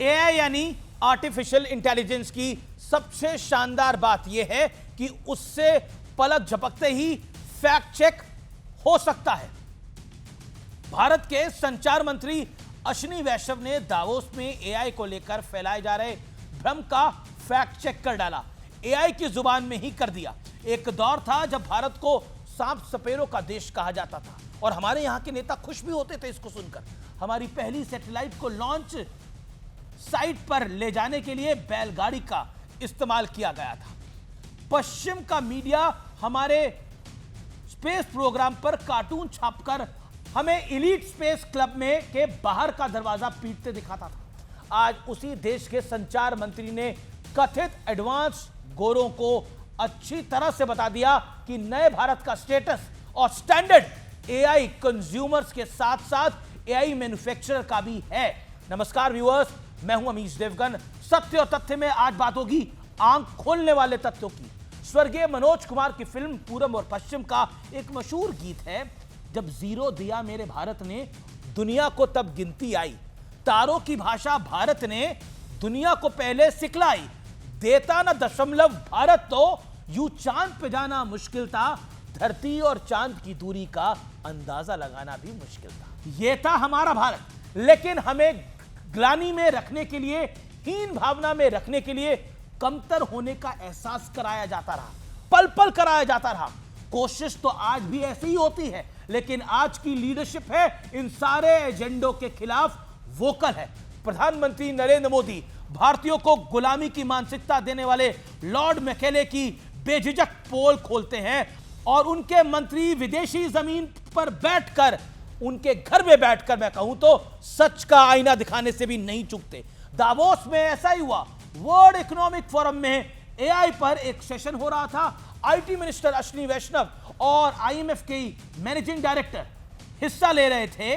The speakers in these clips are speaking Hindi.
एआई यानी आर्टिफिशियल इंटेलिजेंस की सबसे शानदार बात यह है कि उससे पलक झपकते ही फैक्ट चेक हो सकता है। भारत के संचार मंत्री अश्विनी वैष्णव ने दावोस में एआई को लेकर फैलाए जा रहे भ्रम का फैक्ट चेक कर डाला। एआई की जुबान में ही कर दिया। एक दौर था जब भारत को सांप सपेरों का देश कहा जाता था और हमारे यहां के नेता खुश भी होते थे इसको सुनकर। हमारी पहली सैटेलाइट को लॉन्च साइट पर ले जाने के लिए बैलगाड़ी का इस्तेमाल किया गया था। पश्चिम का मीडिया हमारे स्पेस प्रोग्राम पर कार्टून छापकर हमें इलीट स्पेस क्लब में के बाहर का दरवाजा पीटते दिखाता था। आज उसी देश के संचार मंत्री ने कथित एडवांस गोरों को अच्छी तरह से बता दिया कि नए भारत का स्टेटस और स्टैंडर्ड एआई कंज्यूमर्स के साथ साथ एआई मैन्युफैक्चरर का भी है। नमस्कार व्यूअर्स, मैं हूं अमीश देवगन। सत्य और तथ्य में आज बात होगी आंख खोलने वाले तथ्यों की। स्वर्गीय मनोज कुमार की फिल्म पूरब और पश्चिम का एक मशहूर गीत है, जब जीरो दिया मेरे भारत ने दुनिया को तब गिनती आई। तारों की भाषा भारत ने दुनिया को पहले सिखलाई। देता ना दशमलव भारत तो यूं चांद पे जाना मुश्किल था। धरती और चांद की दूरी का अंदाजा लगाना भी मुश्किल था। यह था हमारा भारत, लेकिन हमें ग्लानि में रखने के लिए, हीन भावना में रखने के लिए कमतर होने का एहसास कराया जाता रहा, पल पल कराया जाता रहा। कोशिश तो आज भी ऐसी ही होती है, लेकिन आज की लीडरशिप है इन सारे एजेंडों के खिलाफ वोकल है। प्रधानमंत्री नरेंद्र मोदी भारतीयों को गुलामी की मानसिकता देने वाले लॉर्ड मैकेले की बेझिझक पोल खोलते हैं और उनके मंत्री विदेशी जमीन पर बैठकर, उनके घर में बैठकर मैं कहूं तो सच का आईना दिखाने से भी नहीं चूकते। दावोस में ऐसा ही हुआ। वर्ल्ड इकोनॉमिक फोरम में एआई पर एक सेशन हो रहा था। आईटी मिनिस्टर अश्विनी वैष्णव और आईएमएफ के मैनेजिंग डायरेक्टर हिस्सा ले रहे थे।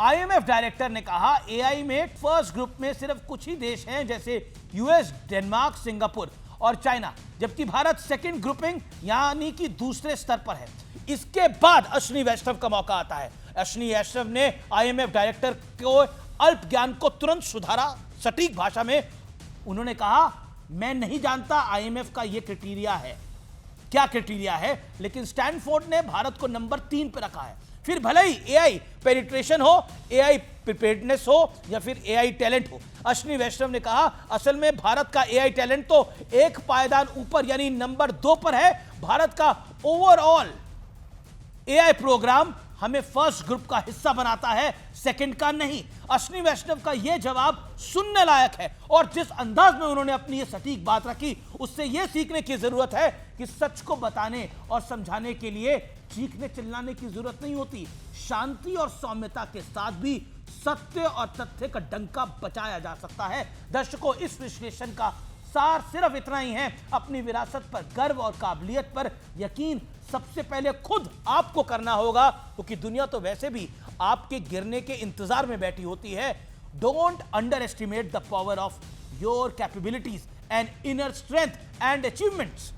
आईएमएफ डायरेक्टर ने कहा एआई में फर्स्ट ग्रुप में सिर्फ कुछ ही देश हैं, जैसे यूएस, डेनमार्क, सिंगापुर और चाइना, जबकि भारत सेकंड ग्रुपिंग यानी कि दूसरे स्तर पर है। इसके बाद अश्विनी वैष्णव का मौका आता है। अश्विनी वैष्णव ने आईएमएफ डायरेक्टर को अल्प ज्ञान को तुरंत सुधारा। सटीक भाषा में उन्होंने कहा, मैं नहीं जानता आईएमएफ का यह क्राइटेरिया है, क्या क्राइटेरिया है, लेकिन स्टैनफोर्ड ने भारत को नंबर 3 पर रखा है। फिर भले ही एआई पेनिट्रेशन हो, एआई प्रिपेयर्डनेस हो या फिर एआई टैलेंट हो। अश्विनी वैष्णव ने कहा, असल में भारत का एआई टैलेंट तो एक पायदान ऊपर यानी नंबर 2 पर है। भारत का ओवरऑल एआई प्रोग्राम हमें फर्स्ट ग्रुप का हिस्सा बनाता है, सेकंड का नहीं। अश्विनी वैष्णव का यह जवाब सुनने लायक है और जिस अंदाज में उन्होंने अपनी यह सटीक बात रखी, उससे यह सीखने की जरूरत है कि सच को बताने और समझाने के लिए चीखने चिल्लाने की जरूरत नहीं होती। शांति और सौम्यता के साथ भी सत्य और तथ्य का डंका बचाया जा सकता है। दर्शकों, इस विश्लेषण का सार सिर्फ इतना ही है, अपनी विरासत पर गर्व और काबिलियत पर यकीन सबसे पहले खुद आपको करना होगा, क्योंकि दुनिया तो वैसे भी आपके गिरने के इंतजार में बैठी होती है। Don't under estimate the power of your capabilities and inner strength and achievements.